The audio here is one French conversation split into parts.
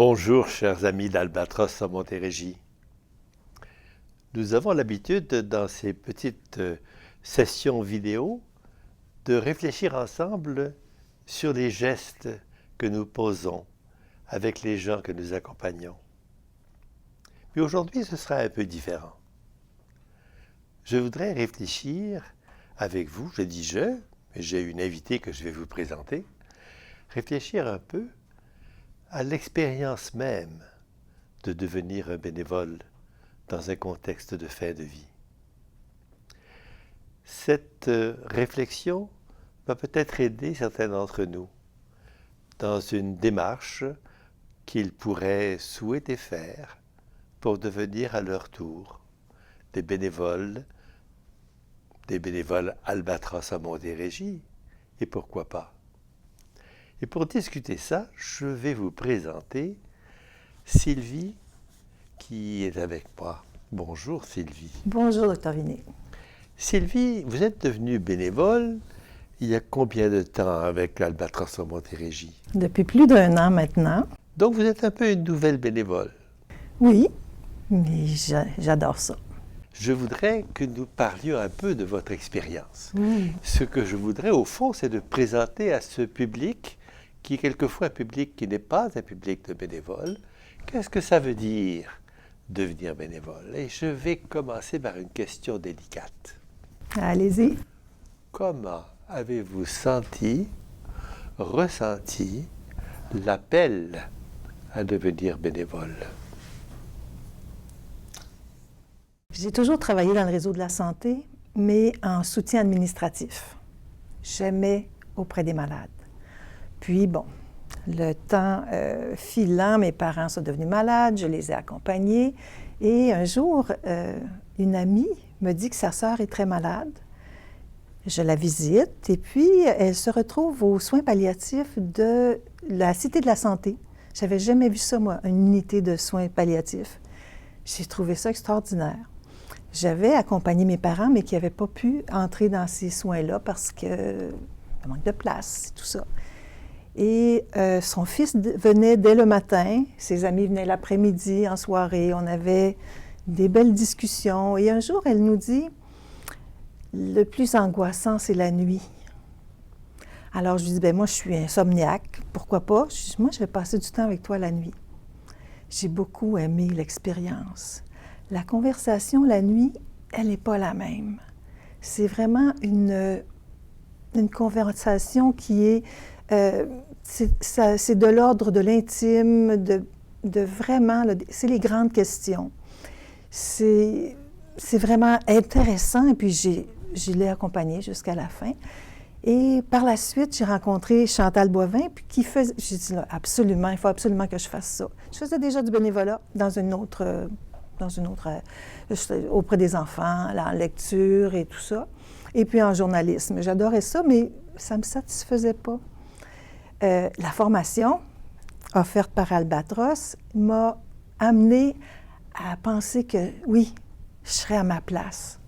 Bonjour, chers amis d'Albatros à Montérégie. Nous avons l'habitude, dans ces petites sessions vidéo, de réfléchir ensemble sur les gestes que nous posons avec les gens que nous accompagnons. Mais aujourd'hui, ce sera un peu différent. Je voudrais réfléchir avec vous, je dis je, mais j'ai une invitée que je vais vous présenter, réfléchir un peu à l'expérience même de devenir un bénévole dans un contexte de fin de vie. Cette réflexion va peut-être aider certains d'entre nous dans une démarche qu'ils pourraient souhaiter faire pour devenir à leur tour des bénévoles Albatros à Montérégie, et pourquoi pas. Et pour discuter ça, je vais vous présenter Sylvie qui est avec moi. Bonjour Sylvie. Bonjour Dr Vinet. Sylvie, vous êtes devenue bénévole il y a combien de temps avec Albatros à Montérégie? Depuis plus d'1 an maintenant. Donc vous êtes un peu une nouvelle bénévole. Oui, mais j'adore ça. Je voudrais que nous parlions un peu de votre expérience. Oui. Ce que je voudrais au fond, c'est de présenter à ce public qui est quelquefois un public qui n'est pas un public de bénévoles, qu'est-ce que ça veut dire devenir bénévole? Et je vais commencer par une question délicate. Allez-y. Comment avez-vous ressenti l'appel à devenir bénévole? J'ai toujours travaillé dans le réseau de la santé, mais en soutien administratif. Jamais auprès des malades. Puis, bon, le temps filant, mes parents sont devenus malades, je les ai accompagnés. Et un jour, une amie me dit que sa sœur est très malade. Je la visite et puis elle se retrouve aux soins palliatifs de la Cité de la Santé. J'avais jamais vu ça, moi, une unité de soins palliatifs. J'ai trouvé ça extraordinaire. J'avais accompagné mes parents, mais qui n'avaient pas pu entrer dans ces soins-là parce que manque de place et tout ça. Et son fils venait dès le matin, ses amis venaient l'après-midi, en soirée, on avait des belles discussions. Et un jour, elle nous dit, le plus angoissant, c'est la nuit. Alors, je lui dis, bien, moi, je suis insomniaque, pourquoi pas? Je dis, moi, je vais passer du temps avec toi la nuit. J'ai beaucoup aimé l'expérience. La conversation la nuit, elle n'est pas la même. C'est vraiment une conversation qui est... c'est de l'ordre de l'intime, de vraiment... c'est les grandes questions. C'est vraiment intéressant, et puis je l'ai accompagnée jusqu'à la fin. Et par la suite, j'ai rencontré Chantal Boivin, puis qui faisait... J'ai dit, là, absolument, il faut absolument que je fasse ça. Je faisais déjà du bénévolat dans une autre auprès des enfants, en lecture et tout ça. Et puis en journalisme. J'adorais ça, mais ça ne me satisfaisait pas. La formation offerte par Albatros m'a amenée à penser que, oui, je serais à ma place.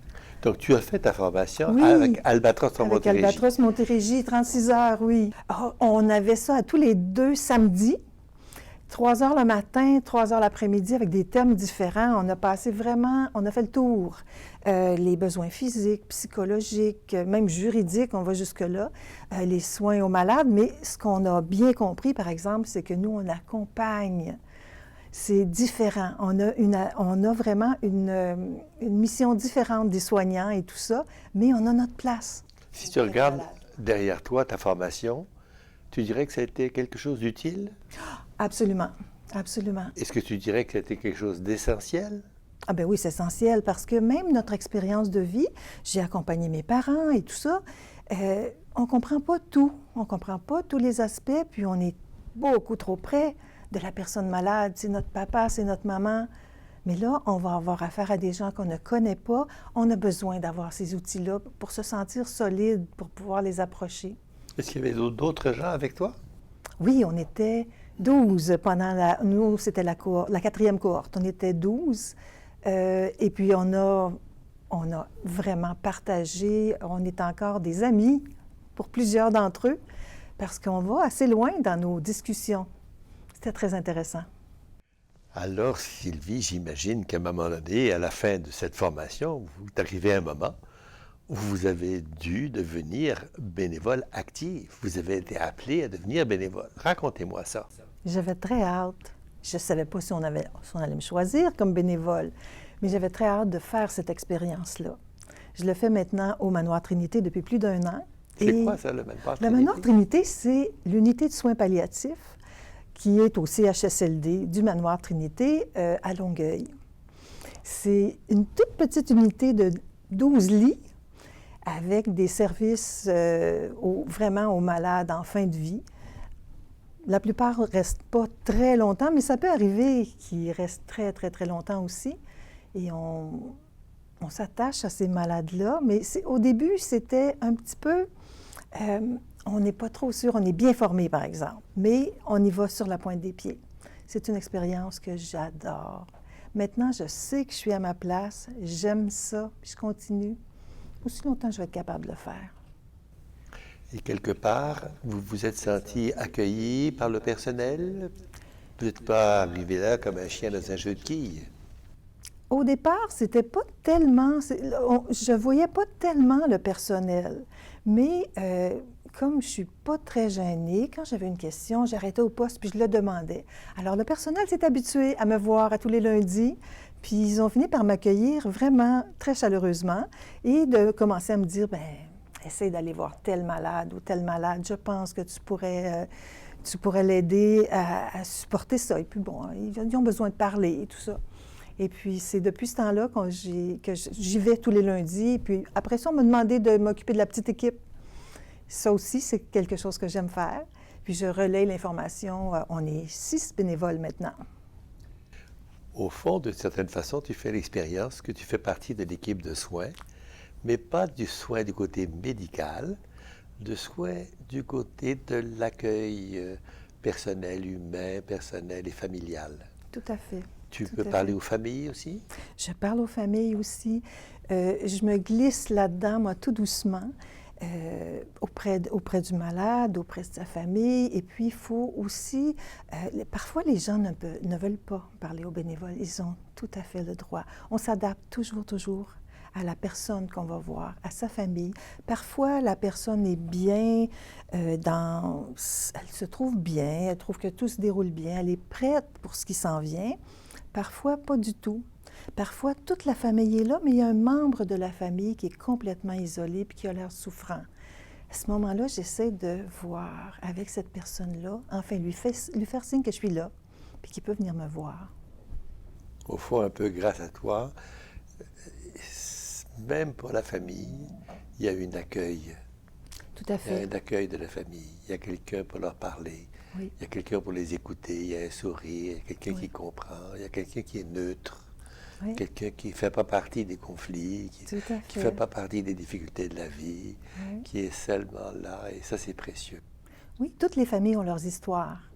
Donc, tu as fait ta formation oui, avec Albatros à Montérégie. Avec Albatros Montérégie, 36 heures, oui. Oh, on avait ça à tous les 2 samedis. 3 heures le matin, 3 heures l'après-midi, avec des thèmes différents. On a passé vraiment, on a fait le tour. Les besoins physiques, psychologiques, même juridiques, on va jusque-là. Les soins aux malades. Mais ce qu'on a bien compris, par exemple, c'est que nous, on accompagne. C'est différent. On a vraiment une mission différente des soignants et tout ça, mais on a notre place. Si tu regardes derrière toi ta formation, tu dirais que ça a été quelque chose d'utile? Absolument, absolument. Est-ce que tu dirais que c'était quelque chose d'essentiel? Ah ben oui, c'est essentiel parce que même notre expérience de vie, j'ai accompagné mes parents et tout ça, on ne comprend pas tout, on ne comprend pas tous les aspects, puis on est beaucoup trop près de la personne malade. C'est notre papa, c'est notre maman. Mais là, on va avoir affaire à des gens qu'on ne connaît pas. On a besoin d'avoir ces outils-là pour se sentir solide, pour pouvoir les approcher. Est-ce qu'il y avait d'autres gens avec toi? Oui, on était 12 pendant nous, c'était la 4e cohorte. On était 12. Et puis, on a vraiment partagé. On est encore des amis pour plusieurs d'entre eux parce qu'on va assez loin dans nos discussions. C'était très intéressant. Alors, Sylvie, j'imagine qu'à un moment donné, à la fin de cette formation, vous êtes arrivé à un moment où vous avez dû devenir bénévole actif. Vous avez été appelé à devenir bénévole. Racontez-moi ça. J'avais très hâte. Je ne savais pas si on allait me choisir comme bénévole, mais j'avais très hâte de faire cette expérience-là. Je le fais maintenant au Manoir Trinité depuis plus d'1 an. C'est quoi ça, le Manoir Trinité? Le Manoir Trinité, c'est l'unité de soins palliatifs qui est au CHSLD du Manoir Trinité à Longueuil. C'est une toute petite unité de 12 lits avec des services vraiment aux malades en fin de vie. La plupart ne restent pas très longtemps, mais ça peut arriver qu'ils restent très, très, très longtemps aussi. Et on s'attache à ces malades-là, mais au début, c'était un petit peu... on n'est pas trop sûr, on est bien formé, par exemple, mais on y va sur la pointe des pieds. C'est une expérience que j'adore. Maintenant, je sais que je suis à ma place, j'aime ça, puis je continue. Aussi longtemps que je vais être capable de le faire. Et quelque part, vous vous êtes senti accueilli par le personnel? Vous n'êtes pas arrivé là comme un chien dans un jeu de quilles? Au départ, c'était pas tellement... je voyais pas tellement le personnel, mais comme je suis pas très gênée, quand j'avais une question, j'arrêtais au poste puis je le demandais. Alors, le personnel s'est habitué à me voir à tous les lundis, puis ils ont fini par m'accueillir vraiment très chaleureusement et de commencer à me dire, bien, essaye d'aller voir tel malade ou tel malade, je pense que tu pourrais l'aider à supporter ça. Et puis bon, ils ont besoin de parler et tout ça. Et puis, c'est depuis ce temps-là que j'y vais tous les lundis. Et puis, après ça, on m'a demandé de m'occuper de la petite équipe. Ça aussi, c'est quelque chose que j'aime faire. Puis, je relaye l'information. On est 6 bénévoles maintenant. Au fond, de certaine façon, tu fais l'expérience que tu fais partie de l'équipe de soins, mais pas du soin du côté médical, de soin du côté de l'accueil personnel, humain, personnel et familial. Tout à fait. Tu peux parler aux familles aussi? Je parle aux familles aussi. Je me glisse là-dedans, moi, tout doucement, auprès du malade, auprès de sa famille. Et puis, il faut aussi... parfois, les gens ne veulent pas parler aux bénévoles. Ils ont tout à fait le droit. On s'adapte toujours à la personne qu'on va voir, à sa famille. Parfois, la personne est bien elle se trouve bien, elle trouve que tout se déroule bien, elle est prête pour ce qui s'en vient. Parfois, pas du tout. Parfois, toute la famille est là, mais il y a un membre de la famille qui est complètement isolé puis qui a l'air souffrant. À ce moment-là, j'essaie de voir avec cette personne-là, enfin, lui faire signe que je suis là puis qu'il peut venir me voir. Au fond, un peu grâce à toi, même pour la famille, il y a eu un accueil. Tout à fait. Il y a un accueil de la famille. Il y a quelqu'un pour leur parler. Oui. Il y a quelqu'un pour les écouter. Il y a un sourire. Il y a quelqu'un qui comprend. Il y a quelqu'un qui est neutre. Oui. Quelqu'un qui ne fait pas partie des conflits, qui ne fait pas partie des difficultés de la vie, qui est seulement là. Et ça, c'est précieux. Oui, toutes les familles ont leurs histoires.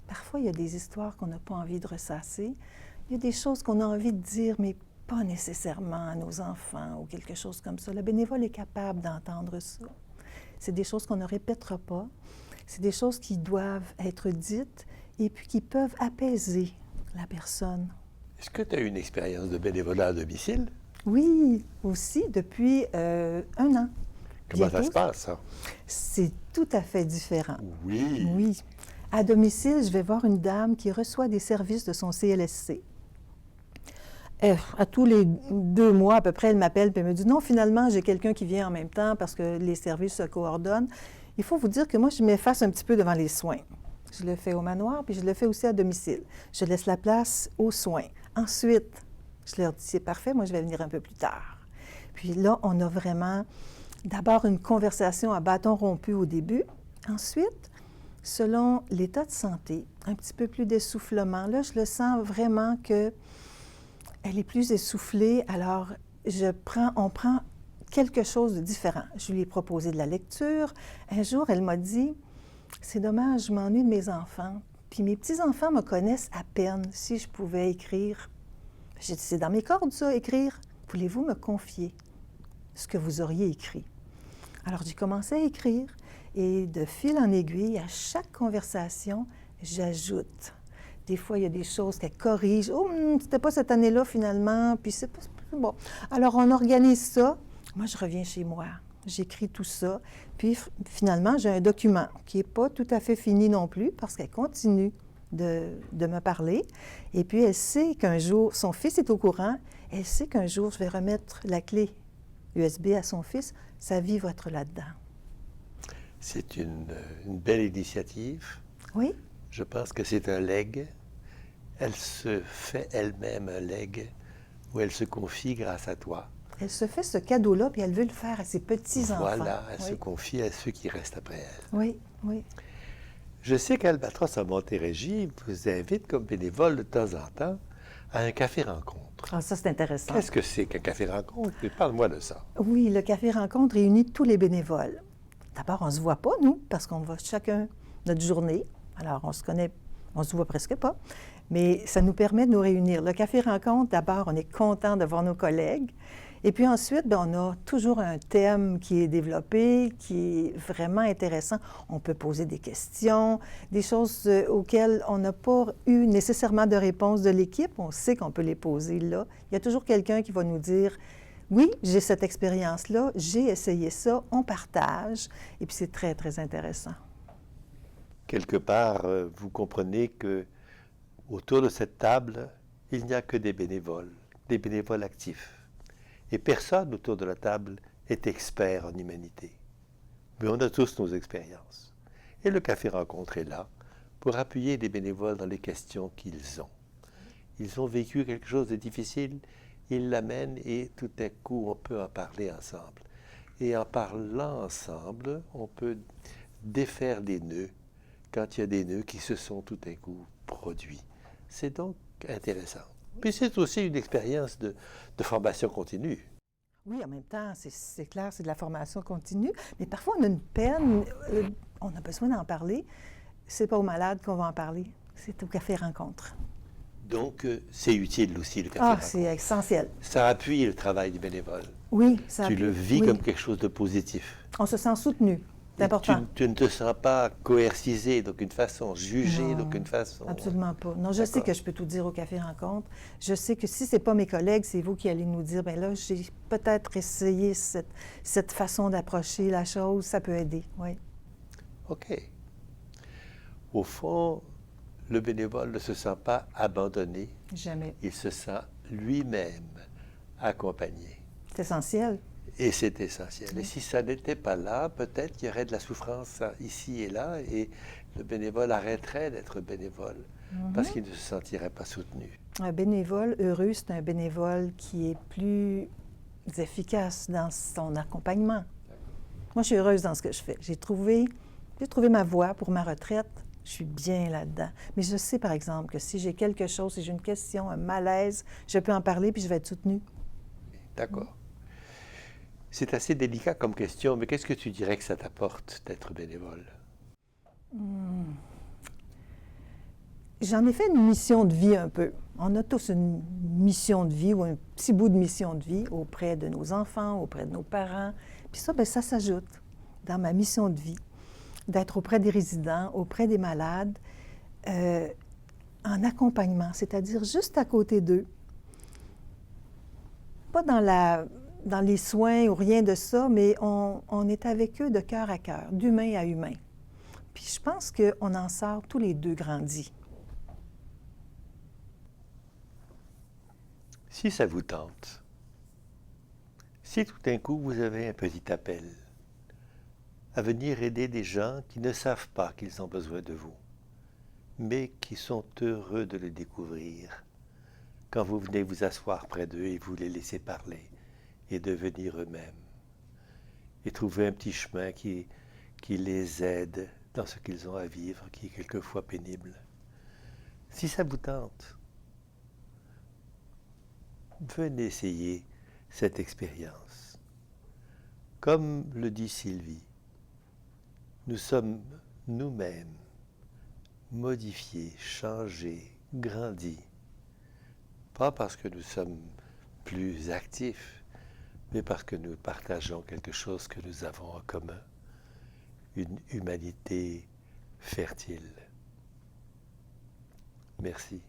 Parfois, il y a des histoires qu'on n'a pas envie de ressasser. Il y a des choses qu'on a envie de dire, mais pas nécessairement à nos enfants ou quelque chose comme ça. Le bénévole est capable d'entendre ça. C'est des choses qu'on ne répétera pas. C'est des choses qui doivent être dites et puis qui peuvent apaiser la personne. Est-ce que tu as eu une expérience de bénévolat à domicile? Oui, aussi, depuis 1 an. Comment ça se passe, ça? C'est tout à fait différent. Oui. Oui. À domicile, je vais voir une dame qui reçoit des services de son CLSC. À tous les 2 mois, à peu près, elle m'appelle et elle me dit « Non, finalement, j'ai quelqu'un qui vient en même temps parce que les services se coordonnent. » Il faut vous dire que moi, je m'efface un petit peu devant les soins. Je le fais au manoir, puis je le fais aussi à domicile. Je laisse la place aux soins. Ensuite, je leur dis « C'est parfait, moi, je vais venir un peu plus tard. » Puis là, on a vraiment d'abord une conversation à bâton rompu au début. Ensuite, selon l'état de santé, un petit peu plus d'essoufflement. Là, je le sens vraiment que elle est plus essoufflée, alors on prend quelque chose de différent. Je lui ai proposé de la lecture. Un jour, elle m'a dit « C'est dommage, je m'ennuie de mes enfants. Puis mes petits-enfants me connaissent à peine si je pouvais écrire. » J'ai dit « C'est dans mes cordes, ça, écrire. Voulez-vous me confier ce que vous auriez écrit? » Alors, j'ai commencé à écrire et de fil en aiguille, à chaque conversation, j'ajoute. Des fois, il y a des choses qu'elle corrige. « Oh, c'était pas cette année-là, finalement. » Puis c'est pas... Bon. Alors, on organise ça. Moi, je reviens chez moi. J'écris tout ça. Puis, finalement, j'ai un document qui n'est pas tout à fait fini non plus parce qu'elle continue de me parler. Et puis, elle sait qu'un jour, son fils est au courant, elle sait qu'un jour, je vais remettre la clé USB à son fils. Sa vie va être là-dedans. C'est une belle initiative. Oui. Je pense que c'est un legs. Elle se fait elle-même un legs où elle se confie grâce à toi. Elle se fait ce cadeau-là, puis elle veut le faire à ses petits-enfants. Voilà, elle oui. se confie à ceux qui restent après elle. Oui, oui. Je sais qu'Albatros à Montérégie vous invite comme bénévole de temps en temps à un café-rencontre. Ah, ça, c'est intéressant. Qu'est-ce que c'est qu'un café-rencontre? Parle-moi de ça. Oui, le café-rencontre réunit tous les bénévoles. D'abord, on ne se voit pas, nous, parce qu'on va chacun notre journée. Alors, on se connaît, on se voit presque pas. Mais ça nous permet de nous réunir. Le café-rencontre, d'abord, on est content de voir nos collègues. Et puis ensuite, bien, on a toujours un thème qui est développé, qui est vraiment intéressant. On peut poser des questions, des choses auxquelles on n'a pas eu nécessairement de réponse de l'équipe. On sait qu'on peut les poser là. Il y a toujours quelqu'un qui va nous dire « Oui, j'ai cette expérience-là, j'ai essayé ça, on partage. » Et puis c'est très, très intéressant. Quelque part, vous comprenez que autour de cette table, il n'y a que des bénévoles actifs. Et personne autour de la table est expert en humanité. Mais on a tous nos expériences. Et le café-rencontre est là pour appuyer les bénévoles dans les questions qu'ils ont. Ils ont vécu quelque chose de difficile, ils l'amènent et tout à coup, on peut en parler ensemble. Et en parlant ensemble, on peut défaire des nœuds quand il y a des nœuds qui se sont tout à coup produits. C'est donc intéressant. Puis c'est aussi une expérience de formation continue. Oui, en même temps, c'est clair, c'est de la formation continue, mais parfois on a une peine, on a besoin d'en parler. C'est pas aux malades qu'on va en parler, c'est au café-rencontre. Donc, c'est utile aussi, le café-rencontre. Ah, c'est essentiel. Ça appuie le travail du bénévole. Oui, ça Tu appuie. le vis oui. comme quelque chose de positif. On se sent soutenu. C'est important. Tu ne te sens pas coercisé d'aucune façon, jugé Non, d'aucune façon. Absolument pas. Non, je sais que je peux tout dire au café-rencontre. Je sais que si ce n'est pas mes collègues, c'est vous qui allez nous dire, bien là, j'ai peut-être essayé cette façon d'approcher la chose, ça peut aider, oui. OK. Au fond, le bénévole ne se sent pas abandonné. Jamais. Il se sent lui-même accompagné. C'est essentiel. Et c'est essentiel. Et si ça n'était pas là, peut-être qu'il y aurait de la souffrance ici et là, et le bénévole arrêterait d'être bénévole parce qu'il ne se sentirait pas soutenu. Un bénévole heureux, c'est un bénévole qui est plus efficace dans son accompagnement. Moi, je suis heureuse dans ce que je fais. J'ai trouvé ma voie pour ma retraite. Je suis bien là-dedans. Mais je sais, par exemple, que si j'ai quelque chose, si j'ai une question, un malaise, je peux en parler puis je vais être soutenue. D'accord. C'est assez délicat comme question, mais qu'est-ce que tu dirais que ça t'apporte d'être bénévole? J'en ai fait une mission de vie un peu. On a tous une mission de vie ou un petit bout de mission de vie auprès de nos enfants, auprès de nos parents. Puis ça, bien, ça s'ajoute dans ma mission de vie, d'être auprès des résidents, auprès des malades, en accompagnement, c'est-à-dire juste à côté d'eux. Pas dans les soins ou rien de ça, mais on est avec eux de cœur à cœur, d'humain à humain. Puis je pense qu'on en sort tous les deux grandis. Si ça vous tente, si tout d'un coup vous avez un petit appel à venir aider des gens qui ne savent pas qu'ils ont besoin de vous, mais qui sont heureux de le découvrir quand vous venez vous asseoir près d'eux et vous les laissez parler et devenir eux-mêmes, et trouver un petit chemin qui les aide dans ce qu'ils ont à vivre, qui est quelquefois pénible. Si ça vous tente, venez essayer cette expérience. Comme le dit Sylvie, nous sommes nous-mêmes modifiés, changés, grandis. Pas parce que nous sommes plus actifs, mais parce que nous partageons quelque chose que nous avons en commun, une humanité fertile. Merci.